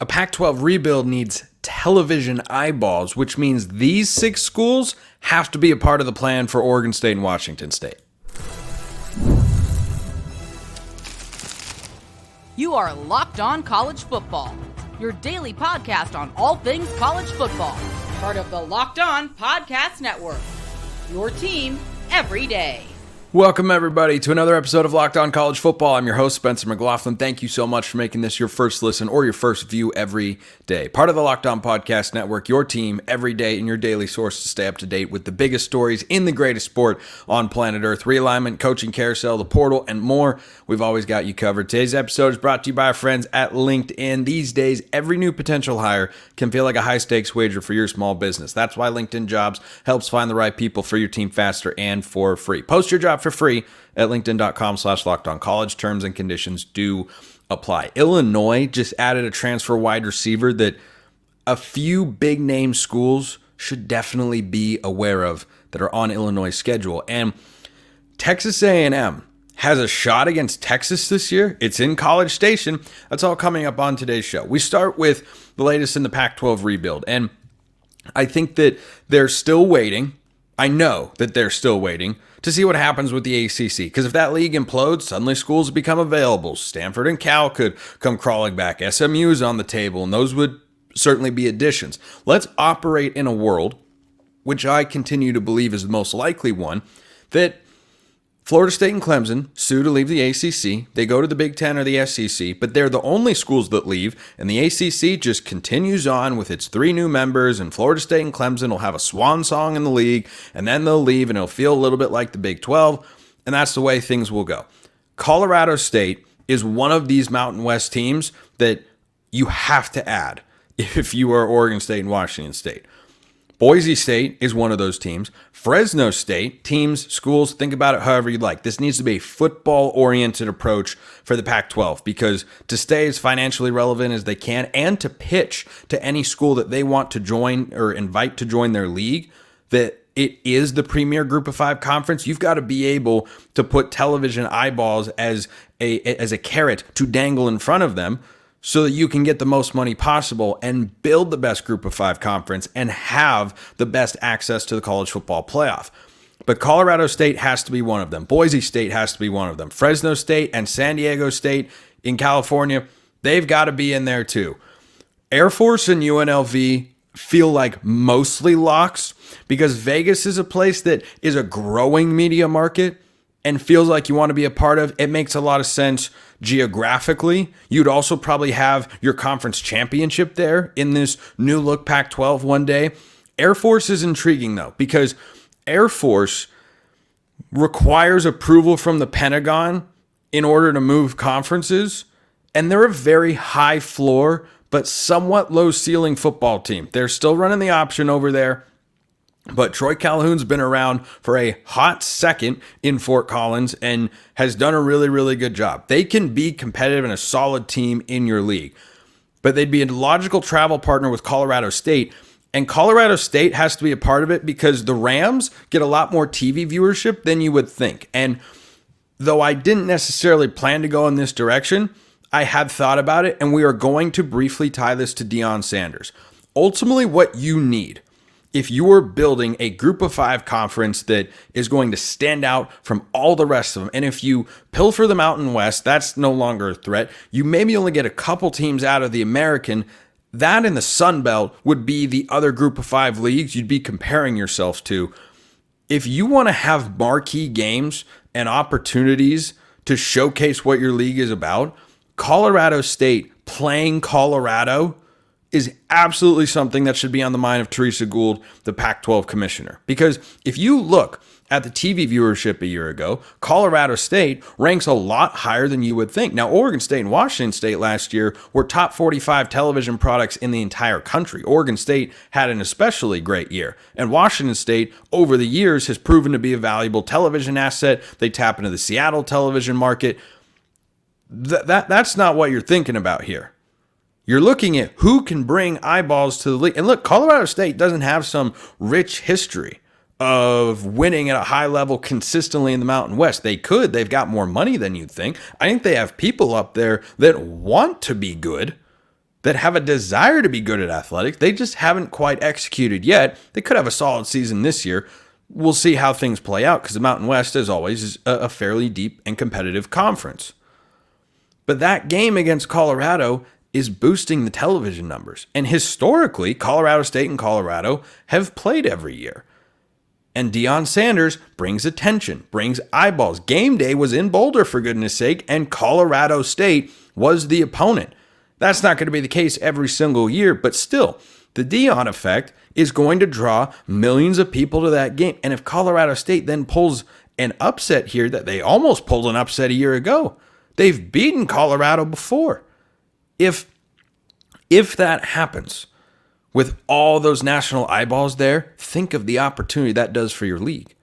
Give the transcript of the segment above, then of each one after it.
A Pac-12 rebuild needs television eyeballs, which means these 6 schools have to be a part of the plan for Oregon State and Washington State. You are Locked On College Football, your daily podcast on all things college football. Part of the Locked On Podcast Network, your team every day. Welcome, everybody, to another episode of Locked On College Football. I'm your host, Spencer McLaughlin. Thank you so much for making this your first listen or your first view every day. Part of the Locked On Podcast Network, your team every day, and your daily source to stay up to date with the biggest stories in the greatest sport on planet Earth. Realignment, coaching carousel, the portal, and more. We've always got you covered. Today's episode is brought to you by our friends at LinkedIn. These days, every new potential hire can feel like a high-stakes wager for your small business. That's why LinkedIn Jobs helps find the right people for your team faster and for free. Post your job for free at linkedin.com/lockedoncollege. Terms and conditions do apply. Illinois just added a transfer wide receiver that a few big name schools should definitely be aware of that are on Illinois' schedule. And Texas A&M has a shot against Texas this year. It's in College Station. That's all coming up on today's show. We start with the latest in the Pac-12 rebuild. And I think that they're still waiting. I know that they're still waiting to see what happens with the ACC. Because if that league implodes, suddenly schools become available. Stanford and Cal could come crawling back. SMU is on the table, and those would certainly be additions. Let's operate in a world, which I continue to believe is the most likely one, that Florida State and Clemson sue to leave the ACC. They go to the Big Ten or the SEC, but they're the only schools that leave, and the ACC just continues on with its 3 new members, and Florida State and Clemson will have a swan song in the league, and then they'll leave, and it'll feel a little bit like the Big 12, and that's the way things will go. Colorado State is one of these Mountain West teams that you have to add if you are Oregon State and Washington State. Boise State is one of those teams. Fresno State, teams, schools, think about it however you'd like. This needs to be a football-oriented approach for the Pac-12 because to stay as financially relevant as they can and to pitch to any school that they want to join or invite to join their league that it is the premier Group of 5 conference, you've got to be able to put television eyeballs as a carrot to dangle in front of them so that you can get the most money possible and build the best Group of 5 conference and have the best access to the college football playoff. But Colorado State has to be one of them. Boise State has to be one of them. Fresno State and San Diego State in California, they've got to be in there too. Air Force and UNLV feel like mostly locks because Vegas is a place that is a growing media market and feels like you want to be a part of. It makes a lot of sense geographically. You'd also probably have your conference championship there in this new look Pac-12 one day. Air Force is intriguing though, because Air Force requires approval from the Pentagon in order to move conferences, and they're a very high floor but somewhat low ceiling football team. They're still running the option over there. But Troy Calhoun's been around for a hot second in Fort Collins and has done a really, really good job. They can be competitive and a solid team in your league. But they'd be a logical travel partner with Colorado State. And Colorado State has to be a part of it because the Rams get a lot more TV viewership than you would think. And though I didn't necessarily plan to go in this direction, I had thought about it, and we are going to briefly tie this to Deion Sanders. Ultimately, what you need if you are building a Group of 5 conference that is going to stand out from all the rest of them, and if you pilfer the Mountain West, that's no longer a threat. You maybe only get a couple teams out of the American. That in the Sun Belt would be the other Group of 5 leagues you'd be comparing yourself to. If you want to have marquee games and opportunities to showcase what your league is about, Colorado State playing Colorado is absolutely something that should be on the mind of Teresa Gould, the Pac-12 commissioner. Because if you look at the TV viewership a year ago, Colorado State ranks a lot higher than you would think. Now, Oregon State and Washington State last year were top 45 television products in the entire country. Oregon State had an especially great year. And Washington State, over the years, has proven to be a valuable television asset. They tap into the Seattle television market. That's not what you're thinking about here. You're looking at who can bring eyeballs to the league. And look, Colorado State doesn't have some rich history of winning at a high level consistently in the Mountain West. They could. They've got more money than you'd think. I think they have people up there that want to be good. that have a desire to be good at athletics. They just haven't quite executed yet. They could have a solid season this year. We'll see how things play out because the Mountain West, as always, is a fairly deep and competitive conference. But that game against Colorado is boosting the television numbers. And historically, Colorado State and Colorado have played every year. And Deion Sanders brings attention, brings eyeballs. Game day was in Boulder, for goodness sake, and Colorado State was the opponent. That's not going to be the case every single year, but still, the Deion effect is going to draw millions of people to that game. And if Colorado State then pulls an upset here, that they almost pulled an upset a year ago, they've beaten Colorado before. If that happens, with all those national eyeballs there, think of the opportunity that does for your league.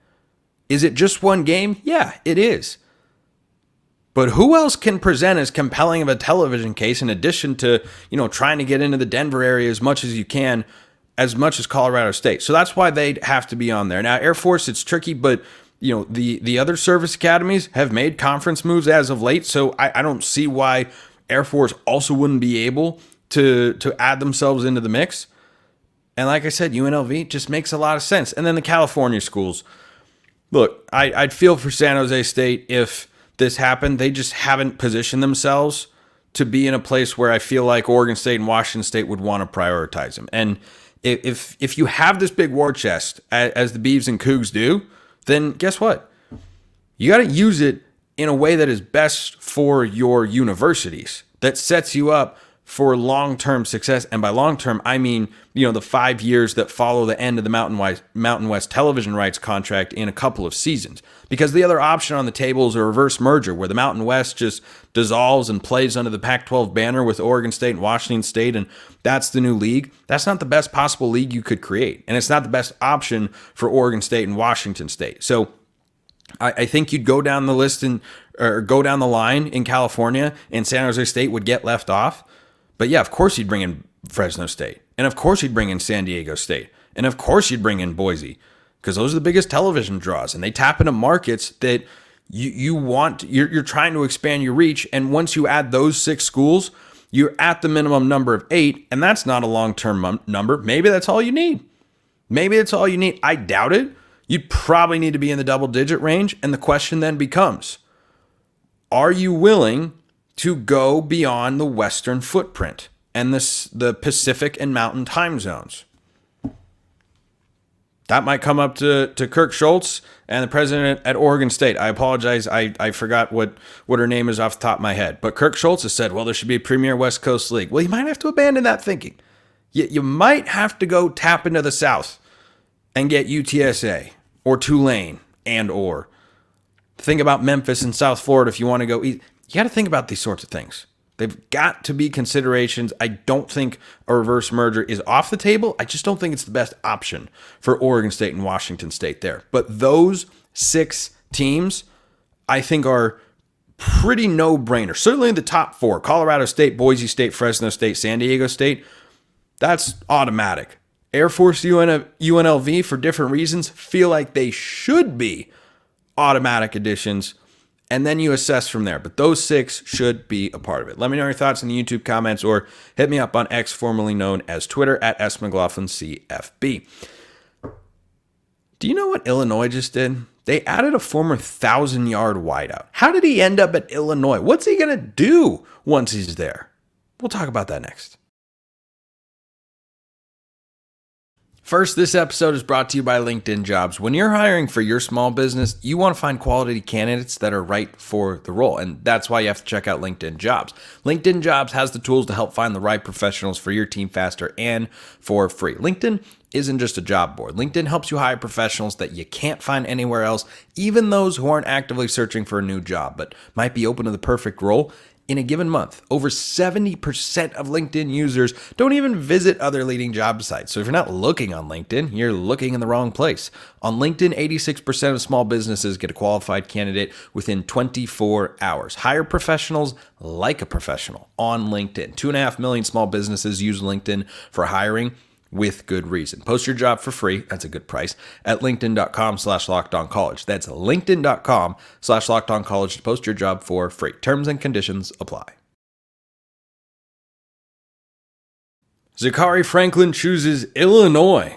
Is it just one game? Yeah, it is. But who else can present as compelling of a television case in addition to, trying to get into the Denver area as much as you can, as much as Colorado State? So that's why they have to be on there. Now, Air Force, it's tricky, but the other service academies have made conference moves as of late, so I don't see why Air Force also wouldn't be able to add themselves into the mix. And like I said, UNLV just makes a lot of sense. And then the California schools. Look, I'd feel for San Jose State if this happened. They just haven't positioned themselves to be in a place where I feel like Oregon State and Washington State would want to prioritize them. And if you have this big war chest, as the Beavs and Cougs do, then guess what? You got to use it in a way that is best for your universities, that sets you up for long-term success. And by long-term, I mean, the 5 years that follow the end of the Mountain West television rights contract in a couple of seasons. Because the other option on the table is a reverse merger where the Mountain West just dissolves and plays under the Pac-12 banner with Oregon State and Washington State, and that's the new league. That's not the best possible league you could create. And it's not the best option for Oregon State and Washington State. So I think you'd go down the list or go down the line in California, and San Jose State would get left off. But yeah, of course you'd bring in Fresno State. And of course you'd bring in San Diego State. And of course you'd bring in Boise. Because those are the biggest television draws. And they tap into markets that you're trying to expand your reach. And once you add those 6 schools, you're at the minimum number of 8. And that's not a long-term number. Maybe that's all you need. Maybe that's all you need. I doubt it. You'd probably need to be in the double-digit range. And the question then becomes, are you willing to go beyond the Western footprint and the Pacific and Mountain time zones? That might come up to Kirk Schultz and the president at Oregon State. I apologize. I forgot what her name is off the top of my head. But Kirk Schultz has said, well, there should be a premier West Coast league. Well, you might have to abandon that thinking. You might have to go tap into the South and get UTSA or Tulane or think about Memphis and South Florida if you want to go east. You got to think about these sorts of things. They've got to be considerations. I don't think a reverse merger is off the table. I just don't think it's the best option for Oregon State and Washington State there. But those 6 teams, I think, are pretty no-brainer. Certainly in the top 4, Colorado State, Boise State, Fresno State, San Diego State, that's automatic. Air Force, UNLV, for different reasons, feel like they should be automatic additions. And then you assess from there. But those 6 should be a part of it. Let me know your thoughts in the YouTube comments or hit me up on X, formerly known as Twitter, at SMcLaughlinCFB. Do you know what Illinois just did? They added a former 1,000-yard wideout. How did he end up at Illinois? What's he going to do once he's there? We'll talk about that next. First, this episode is brought to you by LinkedIn Jobs. When you're hiring for your small business, you want to find quality candidates that are right for the role, and that's why you have to check out LinkedIn Jobs. LinkedIn Jobs has the tools to help find the right professionals for your team faster and for free. LinkedIn isn't just a job board. LinkedIn helps you hire professionals that you can't find anywhere else, even those who aren't actively searching for a new job, but might be open to the perfect role. In a given month, over 70% of LinkedIn users don't even visit other leading job sites. So if you're not looking on LinkedIn, you're looking in the wrong place. On LinkedIn, 86% of small businesses get a qualified candidate within 24 hours. Hire professionals like a professional on LinkedIn. 2.5 million small businesses use LinkedIn for hiring with good reason. Post your job for free. That's a good price at linkedin.com/lockedoncollege. That's linkedin.com/lockedoncollege to post your job for free. Terms and conditions apply. Zakhari Franklin chooses Illinois.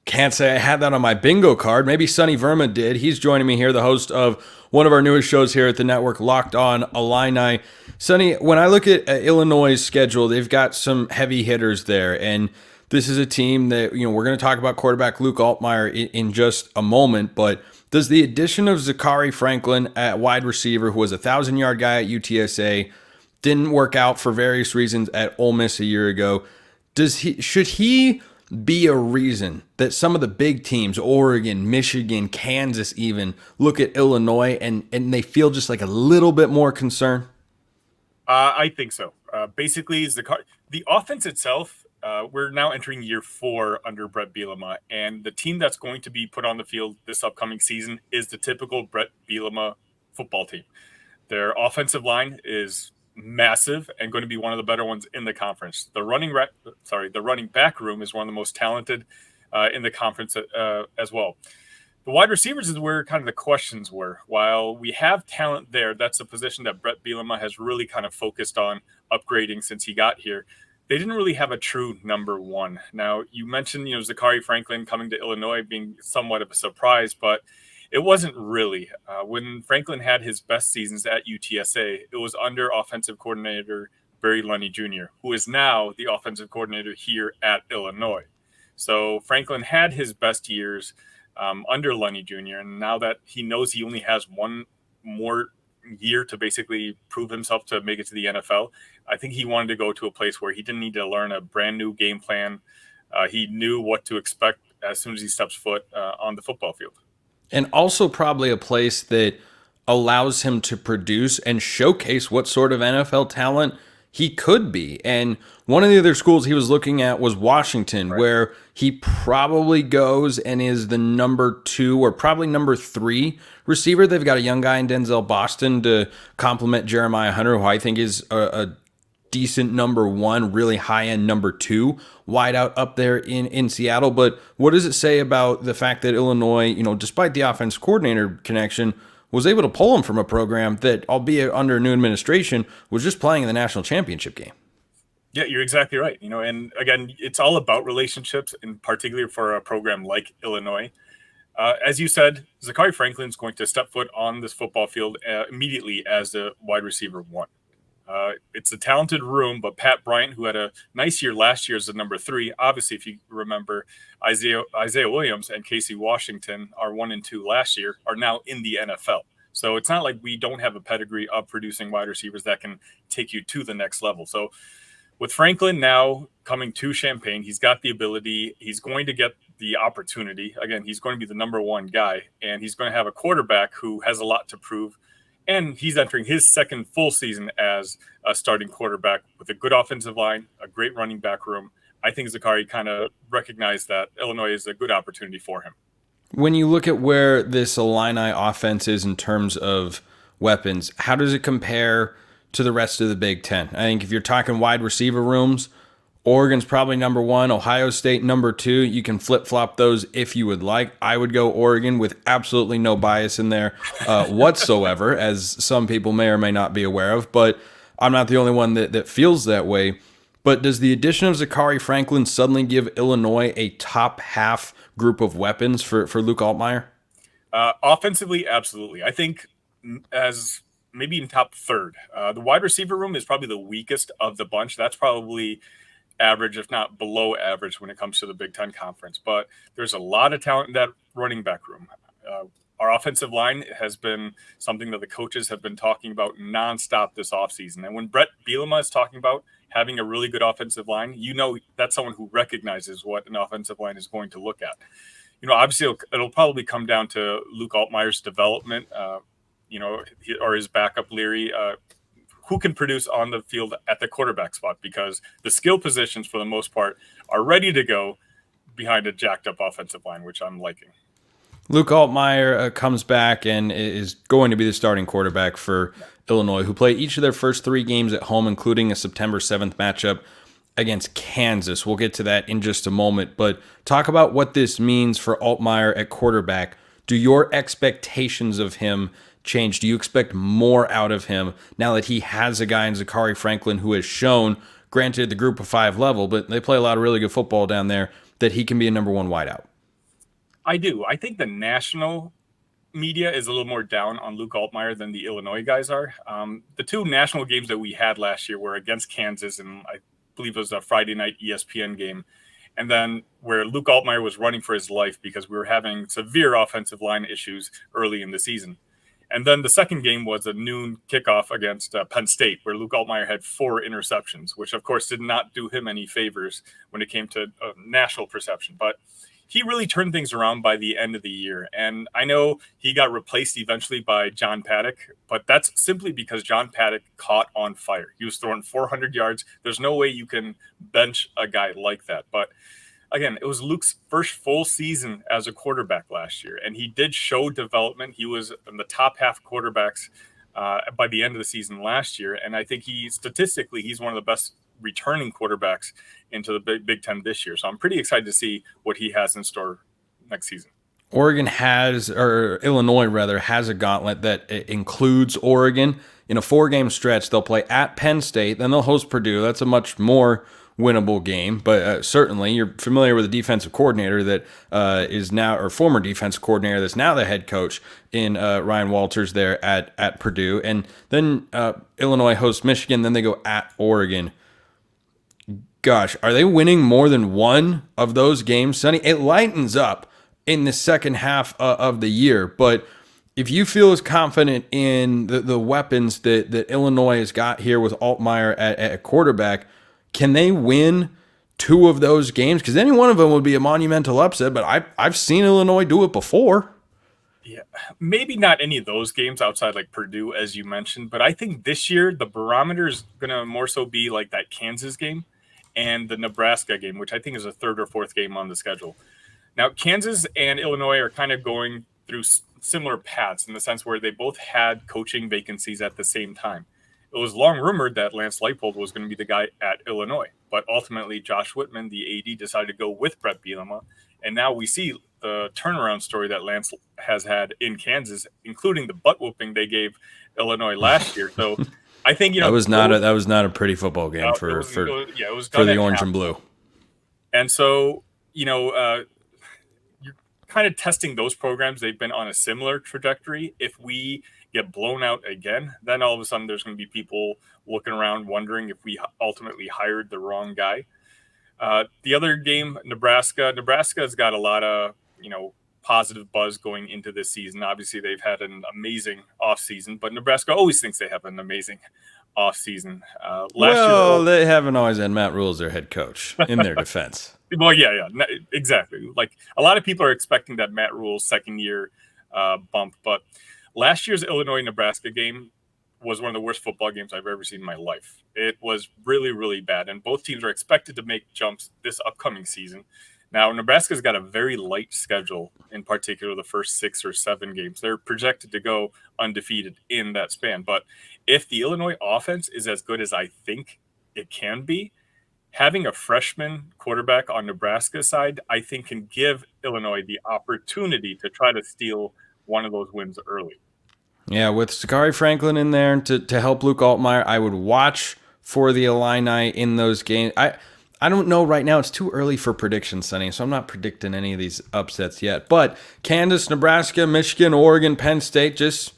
Can't say I had that on my bingo card. Maybe Sunny Verma did. He's joining me here, the host of one of our newest shows here at the network, Locked On Illini. Sunny, when I look at Illinois' schedule, they've got some heavy hitters there, and this is a team that, we're going to talk about quarterback Luke Altmeyer in just a moment, but does the addition of Zakhari Franklin at wide receiver, who was a 1,000-yard guy at UTSA, didn't work out for various reasons at Ole Miss a year ago, should he be a reason that some of the big teams, Oregon, Michigan, Kansas even, look at Illinois and they feel just like a little bit more concerned? I think so. Basically, the offense itself, we're now entering year 4 under Brett Bielema, and the team that's going to be put on the field this upcoming season is the typical Brett Bielema football team. Their offensive line is massive and going to be one of the better ones in the conference. The running back room is one of the most talented in the conference as well. The wide receivers is where kind of the questions were. While we have talent there, that's a position that Brett Bielema has really kind of focused on upgrading since he got here. They didn't really have a true number one. Now, you mentioned, Zakhari Franklin coming to Illinois being somewhat of a surprise, but it wasn't really. When Franklin had his best seasons at UTSA, it was under offensive coordinator Barry Lunney Jr., who is now the offensive coordinator here at Illinois. So Franklin had his best years under Lunney Jr., and now that he knows he only has one more year to basically prove himself to make it to the NFL, I think he wanted to go to a place where he didn't need to learn a brand new game plan. He knew what to expect as soon as he steps foot on the football field. And also probably a place that allows him to produce and showcase what sort of NFL talent he could be. And one of the other schools he was looking at was Washington, right, where he probably goes and is the number 2 or probably number 3 receiver. They've got a young guy in Denzel Boston to complement Jeremiah Hunter, who I think is a decent number 1, really high-end number 2 wideout up there in Seattle. But what does it say about the fact that Illinois, despite the offense coordinator connection, was able to pull him from a program that, albeit under a new administration, was just playing in the national championship game? Yeah, you're exactly right. And again, it's all about relationships, and particularly for a program like Illinois. As you said, Zakhari Franklin is going to step foot on this football field immediately as the wide receiver 1. It's a talented room, but Pat Bryant, who had a nice year last year as the number 3, obviously, if you remember, Isaiah Williams and Casey Washington, our 1 and 2 last year, are now in the NFL. So it's not like we don't have a pedigree of producing wide receivers that can take you to the next level. So with Franklin now coming to Champaign, he's got the ability. He's going to get the opportunity. Again, he's going to be the number 1 guy, and he's going to have a quarterback who has a lot to prove. And he's entering his second full season as a starting quarterback with a good offensive line, a great running back room. I think Zakhari kind of recognized that Illinois is a good opportunity for him. When you look at where this Illini offense is in terms of weapons, how does it compare to the rest of the Big Ten? I think if you're talking wide receiver rooms, Oregon's probably number 1, Ohio State number 2. You can flip-flop those if you would like. I would go Oregon with absolutely no bias in there whatsoever, as some people may or may not be aware of, but I'm not the only one that feels that way. But does the addition of Zakhari Franklin suddenly give Illinois a top half group of weapons for Luke Altmeyer? Offensively, absolutely. I think as maybe in top 3rd. The wide receiver room is probably the weakest of the bunch. That's probably average, if not below average, when it comes to the Big Ten Conference. But there's a lot of talent in that running back room. Our offensive line has been something that the coaches have been talking about nonstop this offseason. And when Brett Bielema is talking about having a really good offensive line, that's someone who recognizes what an offensive line is going to look at. Obviously, it'll probably come down to Luke Altmeyer's development, or his backup Leary, who can produce on the field at the quarterback spot, because the skill positions, for the most part, are ready to go behind a jacked-up offensive line, which I'm liking. Luke Altmeyer comes back and is going to be the starting quarterback for Illinois, who play each of their first 3 games at home, including a September 7th matchup against Kansas. We'll get to that in just a moment, but talk about what this means for Altmeyer at quarterback. Do your expectations of him change? Do you expect more out of him now that he has a guy in Zakhari Franklin who has shown granted the group of 5 level, but they play a lot of really good football down there, that he can be a number 1 wideout? I do. I think the national media is a little more down on Luke Altmeyer than the Illinois guys are. The 2 national games that we had last year were against Kansas, and I believe it was a Friday night ESPN game, and then where Luke Altmeyer was running for his life because we were having severe offensive line issues early in the season. And then the second game was a noon kickoff against Penn State, where Luke Altmeyer had 4 interceptions, which of course did not do him any favors when it came to national perception. But he really turned things around by the end of the year. And I know he got replaced eventually by John Paddock, but that's simply because John Paddock caught on fire. He was throwing 400 yards. There's no way you can bench a guy like that. But again, it was Luke's first full season as a quarterback last year, and he did show development. He was in the top half quarterbacks by the end of the season last year, and I think statistically he's one of the best returning quarterbacks into the Big Ten this year. So I'm pretty excited to see what he has in store next season. Illinois rather, has a gauntlet that includes Oregon. In a 4-game stretch, they'll play at Penn State, then they'll host Purdue. That's a much more winnable game, but certainly you're familiar with the defensive coordinator that is now, or former defensive coordinator that's now the head coach in Ryan Walters there at Purdue. And then Illinois hosts Michigan, then they go at Oregon. Gosh, are they winning more than one of those games, Sonny? It lightens up in the second half of the year, but if you feel as confident in the weapons that Illinois has got here with Altmeyer at quarterback, can they win 2 of those games? Because any one of them would be a monumental upset, but I've seen Illinois do it before. Yeah, maybe not any of those games outside like Purdue, as you mentioned, but I think this year the barometer is going to more so be like that Kansas game and the Nebraska game, which I think is a 3rd or 4th game on the schedule. Now, Kansas and Illinois are kind of going through similar paths in the sense where they both had coaching vacancies at the same time. It was long rumored that Lance Leipold was going to be the guy at Illinois, but ultimately Josh Whitman, the AD, decided to go with Brett Bielema, and now we see the turnaround story that Lance has had in Kansas, including the butt whooping they gave Illinois last year. So I think that was not a pretty football game for the orange and blue. And so you're kind of testing those programs. They've been on a similar trajectory. If we get blown out again, then all of a sudden there's going to be people looking around wondering if we ultimately hired the wrong guy. The other game, Nebraska's got a lot of positive buzz going into this season. Obviously, they've had an amazing offseason, but Nebraska always thinks they have an amazing offseason. They haven't always had Matt Rule as their head coach, in their defense. Well, yeah, exactly. Like a lot of people are expecting that Matt Rule's second year bump, but last year's Illinois-Nebraska game was one of the worst football games I've ever seen in my life. It was really, really bad, and both teams are expected to make jumps this upcoming season. Now, Nebraska's got a very light schedule, in particular the first 6 or 7 games. They're projected to go undefeated in that span. But if the Illinois offense is as good as I think it can be, having a freshman quarterback on Nebraska's side, I think can give Illinois the opportunity to try to steal one of those wins early. Yeah, with Zakhari Franklin in there to help Luke Altmeyer, I would watch for the Illini in those games. I don't know right now. It's too early for predictions, Sonny, so I'm not predicting any of these upsets yet. But Kansas, Nebraska, Michigan, Oregon, Penn State, just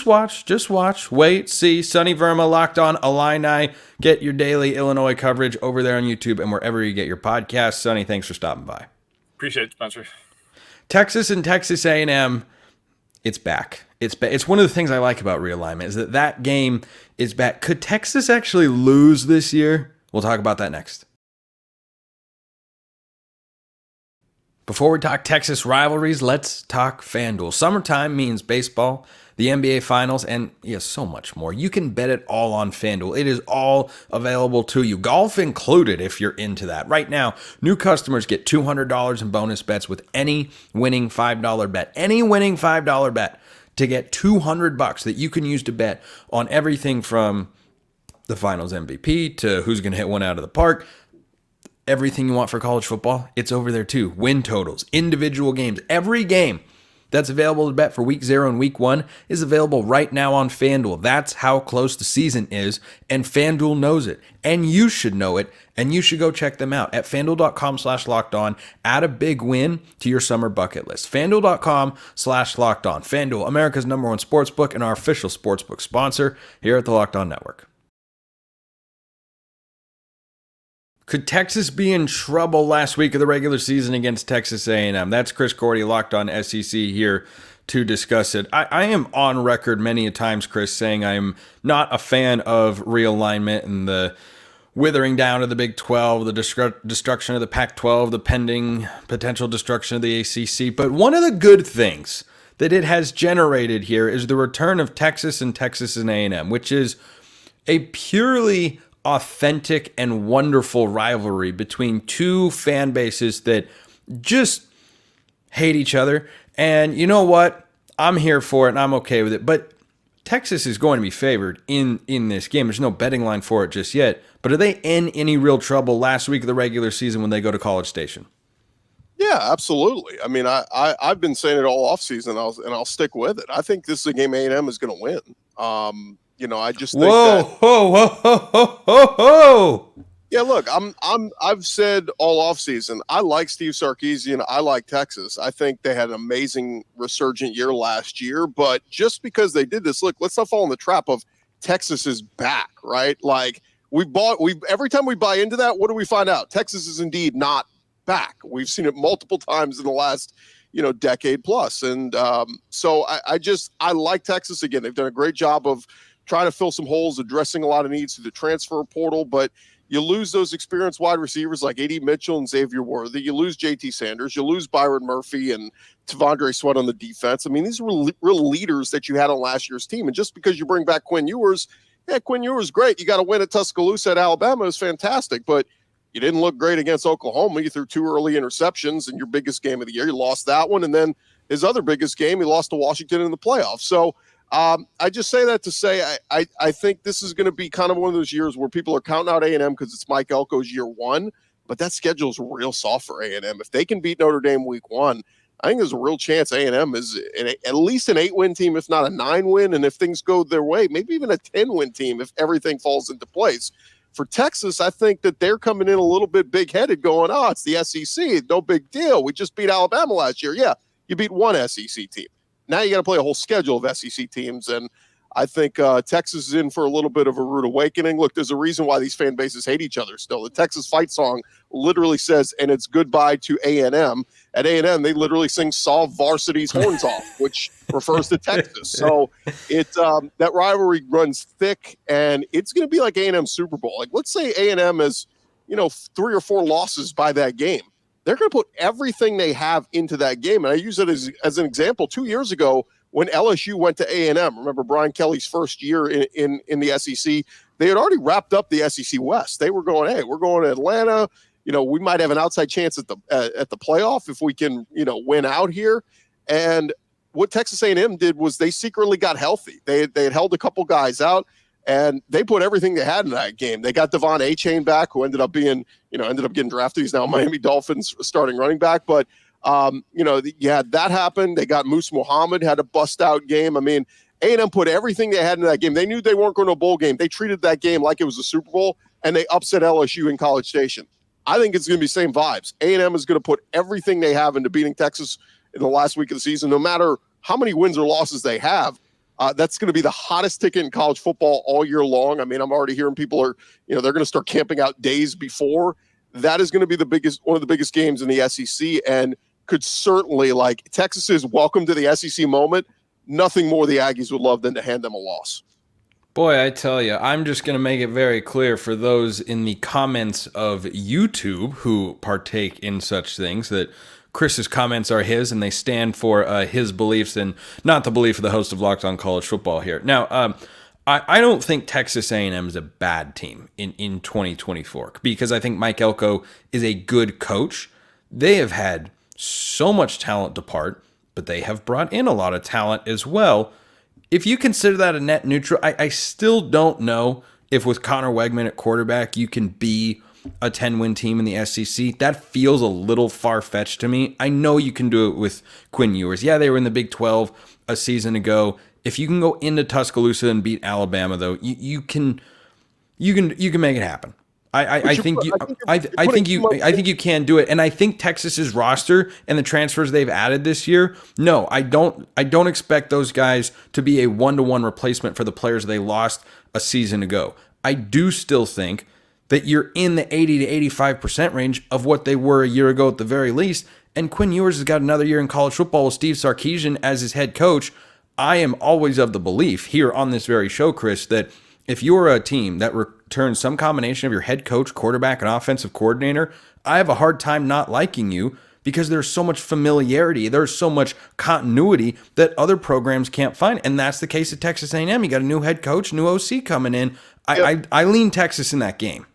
watch, wait, see. Sunny Verma, Locked On Illini. Get your daily Illinois coverage over there on YouTube and wherever you get your podcasts. Sonny, thanks for stopping by. Appreciate it, Spencer. Texas and Texas A&M, it's back. It's one of the things I like about realignment is that game is back. Could Texas actually lose this year? We'll talk about that next. Before we talk Texas rivalries, let's talk FanDuel. Summertime means baseball, the NBA Finals, and so much more. You can bet it all on FanDuel. It is all available to you, golf included if you're into that. Right now, new customers get $200 in bonus bets with any winning $5 bet. Any winning $5 bet to get $200 that you can use to bet on everything from the Finals MVP to who's going to hit one out of the park. Everything you want for college football, it's over there too. Win totals, individual games, every game that's available to bet for Week 0 and Week 1 is available right now on FanDuel. That's how close the season is, and FanDuel knows it. And you should know it, and you should go check them out at FanDuel.com/lockedon. Add a big win to your summer bucket list. FanDuel.com/lockedon. FanDuel, America's #1 sportsbook and our official sportsbook sponsor here at the Locked On Network. Could Texas be in trouble last week of the regular season against Texas A&M? That's Chris Gordy, Locked On SEC, here to discuss it. I am on record many a times, Chris, saying I am not a fan of realignment and the withering down of the Big 12, the destruction of the Pac-12, the pending potential destruction of the ACC. But one of the good things that it has generated here is the return of Texas and A&M, which is a purely authentic and wonderful rivalry between two fan bases that just hate each other. And you know what? I'm here for it and I'm okay with it. But Texas is going to be favored in this game. There's no betting line for it just yet. But are they in any real trouble last week of the regular season when they go to College Station? Yeah, absolutely. I mean, I've been saying it all offseason, and I'll stick with it. I think this is a game A&M is going to win. I just think whoa. Yeah, look, I've said all offseason, I like Steve Sarkisian. I like Texas. I think they had an amazing resurgent year last year, but just because they did this, look, let's not fall in the trap of Texas is back, right? Like every time we buy into that, what do we find out? Texas is indeed not back. We've seen it multiple times in the last, decade plus. And so I like Texas. Again, they've done a great job of trying to fill some holes, addressing a lot of needs through the transfer portal, but you lose those experienced wide receivers like A.D. Mitchell and Xavier Worthy. You lose J.T. Sanders. You lose Byron Murphy and Tavondre Sweat on the defense. I mean, these were real leaders that you had on last year's team. And just because you bring back Quinn Ewers, Quinn Ewers, great. You got to win at Tuscaloosa at Alabama is fantastic, but you didn't look great against Oklahoma. You threw 2 early interceptions in your biggest game of the year. You lost that one. And then his other biggest game, he lost to Washington in the playoffs. So, I just say that to say I think this is going to be kind of one of those years where people are counting out A&M because it's Mike Elko's year 1, but that schedule is real soft for A&M. If they can beat Notre Dame week 1, I think there's a real chance A&M is at least an 8-win team, if not a 9-win, and if things go their way, maybe even a 10-win team if everything falls into place. For Texas, I think that they're coming in a little bit big-headed going, it's the SEC, no big deal. We just beat Alabama last year. Yeah, you beat one SEC team. Now you got to play a whole schedule of SEC teams, and I think Texas is in for a little bit of a rude awakening. Look, there's a reason why these fan bases hate each other still. The Texas fight song literally says, and it's goodbye to A&M. At A&M, they literally sing Saw Varsity's Horns Off, which refers to Texas. So that rivalry runs thick, and it's going to be like A&M's Super Bowl. Like, let's say A&M has, 3 or 4 losses by that game. They're going to put everything they have into that game. And I use it as an example. 2 years ago, when LSU went to A&M, remember Brian Kelly's first year in the SEC, they had already wrapped up the SEC West. They were going, hey, we're going to Atlanta. We might have an outside chance at the playoff if we can, win out here. And what Texas A&M did was they secretly got healthy. They had held a couple guys out. And they put everything they had in that game. They got Devon Achane back, who ended up getting drafted. He's now Miami Dolphins starting running back. But, you had that happen. They got Moose Muhammad, had a bust-out game. I mean, A&M put everything they had in that game. They knew they weren't going to a bowl game. They treated that game like it was a Super Bowl, and they upset LSU in College Station. I think it's going to be same vibes. A&M is going to put everything they have into beating Texas in the last week of the season, no matter how many wins or losses they have. That's going to be the hottest ticket in college football all year long. I mean, I'm already hearing people are, they're going to start camping out days before. That is going to be one of the biggest games in the SEC, and could certainly, Texas is welcome to the SEC moment. Nothing more the Aggies would love than to hand them a loss. Boy, I tell you, I'm just going to make it very clear for those in the comments of YouTube who partake in such things that Chris's comments are his, and they stand for his beliefs and not the belief of the host of Locked On College Football here. Now, I don't think Texas A&M is a bad team in 2024 because I think Mike Elko is a good coach. They have had so much talent depart, but they have brought in a lot of talent as well. If you consider that a net neutral, I still don't know if with Connor Wegman at quarterback, you can be a 10-win team in the SEC. That feels a little far-fetched to me. I know you can do it with Quinn Ewers. Yeah, they were in the Big 12 a season ago. If you can go into Tuscaloosa and beat Alabama, though, you can make it happen. I think you can do it, and I think Texas's roster and the transfers they've added this year. No, I don't expect those guys to be a 1-to-1 replacement for the players they lost a season ago. I do still think that you're in the 80 to 85% range of what they were a year ago at the very least. And Quinn Ewers has got another year in college football with Steve Sarkisian as his head coach. I am always of the belief here on this very show, Chris, that if you're a team that returns some combination of your head coach, quarterback, and offensive coordinator, I have a hard time not liking you because there's so much familiarity, there's so much continuity that other programs can't find. And that's the case at Texas A&M. You got a new head coach, new OC coming in. I lean Texas in that game.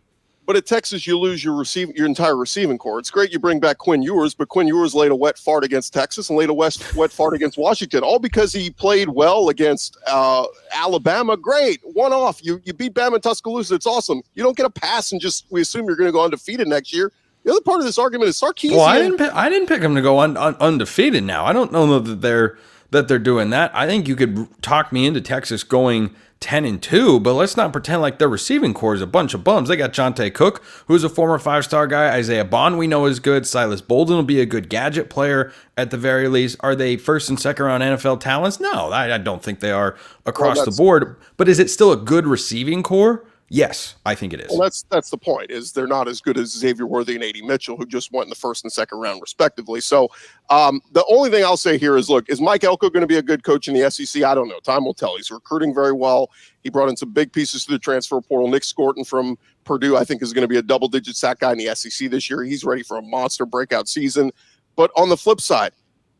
But at Texas, you lose your entire receiving core. It's great you bring back Quinn Ewers, but Quinn Ewers laid a wet fart against Texas and laid a wet fart against Washington, all because he played well against Alabama. Great, one off. You beat Bama and Tuscaloosa. It's awesome. You don't get a pass and we assume you're going to go undefeated next year. The other part of this argument is Sarkisian. Well, I didn't pick him to go undefeated. Now I don't know that they're doing that. I think you could talk me into Texas going 10-2, but let's not pretend like their receiving core is a bunch of bums. They got Jonte Cook, who's a former 5-star guy. Isaiah Bond, we know, is good. Silas Bolden will be a good gadget player at the very least. Are they first and second round NFL talents? No, I don't think they are across the board. But is it still a good receiving core? Yes, I think it is. Well, that's the point, is they're not as good as Xavier Worthy and A.D. Mitchell, who just went in the first and second round, respectively. So the only thing I'll say here is, look, is Mike Elko going to be a good coach in the SEC? I don't know. Time will tell. He's recruiting very well. He brought in some big pieces to the transfer portal. Nick Scorton from Purdue, I think, is going to be a double-digit sack guy in the SEC this year. He's ready for a monster breakout season. But on the flip side,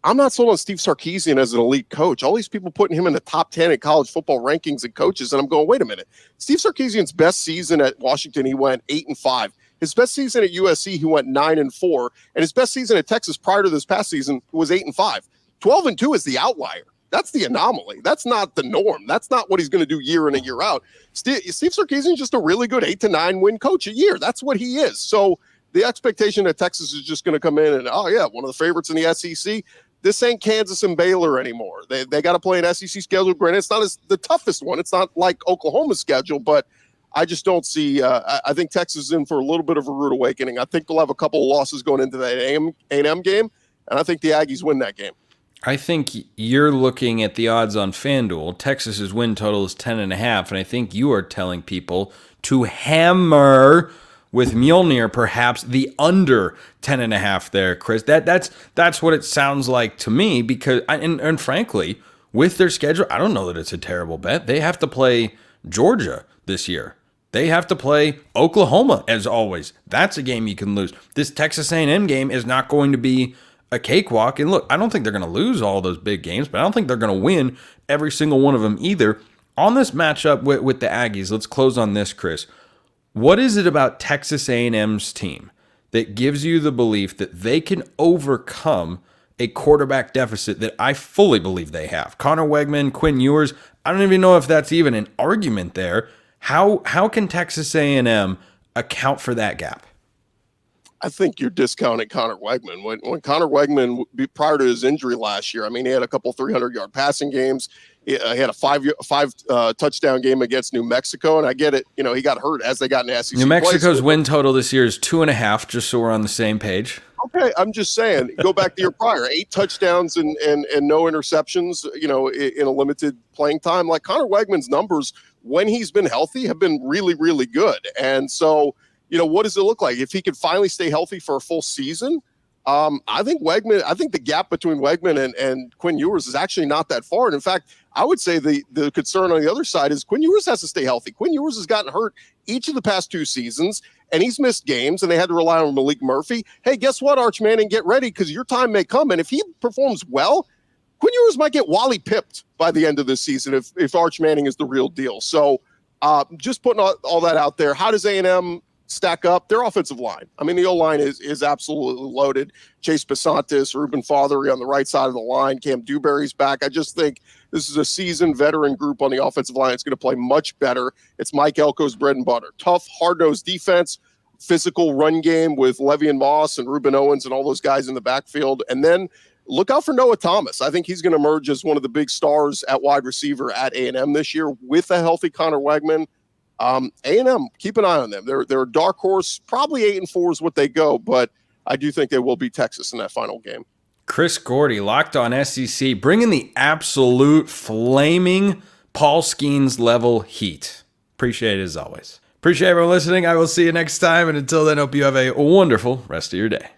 I'm not sold on Steve Sarkisian as an elite coach. All these people putting him in the top 10 in college football rankings and coaches, and I'm going, wait a minute. Steve Sarkisian's best season at Washington, he went 8-5. His best season at USC, he went 9-4, and his best season at Texas prior to this past season was 8-5. 12-2 is the outlier. That's the anomaly. That's not the norm. That's not what he's going to do year in and year out. Steve Sarkisian is just a really good 8-9 win coach a year. That's what he is. So the expectation that Texas is just going to come in and, oh yeah, one of the favorites in the SEC. This ain't Kansas and Baylor anymore. They got to play an SEC schedule. Granted, it's not the toughest one. It's not like Oklahoma's schedule, but I just don't see. I think Texas is in for a little bit of a rude awakening. I think they'll have a couple of losses going into that A&M game, and I think the Aggies win that game. I think you're looking at the odds on FanDuel. Texas's win total is 10.5, and I think you are telling people to hammer with Mjolnir, perhaps the under 10.5 there, Chris. That's what it sounds like to me, because and frankly, with their schedule, I don't know that it's a terrible bet. They have to play Georgia this year. They have to play Oklahoma, as always. That's a game you can lose. This Texas A&M game is not going to be a cakewalk. And look, I don't think they're going to lose all those big games, but I don't think they're going to win every single one of them either. On this matchup with the Aggies, let's close on this, Chris. What is it about Texas A&M's team that gives you the belief that they can overcome a quarterback deficit that I fully believe they have? Connor Wegman, Quinn Ewers, I don't even know if that's even an argument there. How can Texas A&M account for that gap? I think you're discounting Connor Wegman. When Connor Wegman, prior to his injury last year, I mean, he had a couple 300-yard passing games. He had a five touchdown game against New Mexico, and I get it. You know, he got hurt as they got in the SEC. New Mexico's win total this year is 2.5, just so we're on the same page. Okay, I'm just saying, go back to your prior 8 touchdowns and no interceptions, you know, in a limited playing time. Like, Connor Wegman's numbers, when he's been healthy, have been really, really good. And so, you know, what does it look like if he could finally stay healthy for a full season? I think the gap between Wegman and Quinn Ewers is actually not that far. And in fact, I would say the concern on the other side is Quinn Ewers has to stay healthy. Quinn Ewers has gotten hurt each of the past 2 seasons, and he's missed games, and they had to rely on Malik Murphy. Hey, guess what, Arch Manning? Get ready, because your time may come. And if he performs well, Quinn Ewers might get Wally pipped by the end of this season if Arch Manning is the real deal. So just putting all that out there. How does A&M stack up? Their offensive line, I mean, the O-line is absolutely loaded. Chase Besantis, Reuben Fothery on the right side of the line, Cam Dewberry's back. I just think this is a seasoned veteran group on the offensive line. It's going to play much better. It's Mike Elko's bread and butter. Tough, hard-nosed defense. physical run game with Le'Veon Moss and Reuben Owens and all those guys in the backfield. And then look out for Noah Thomas. I think he's going to emerge as one of the big stars at wide receiver at A&M this year with a healthy Connor Wegman. A&M, keep an eye on them. They're a dark horse. Probably 8-4 is what they go, but I do think they will beat Texas in that final game. Chris Gordy, Locked On SEC, bringing the absolute flaming Paul Skeens level heat. Appreciate it as always. Appreciate everyone listening. I will see you next time. And until then, hope you have a wonderful rest of your day.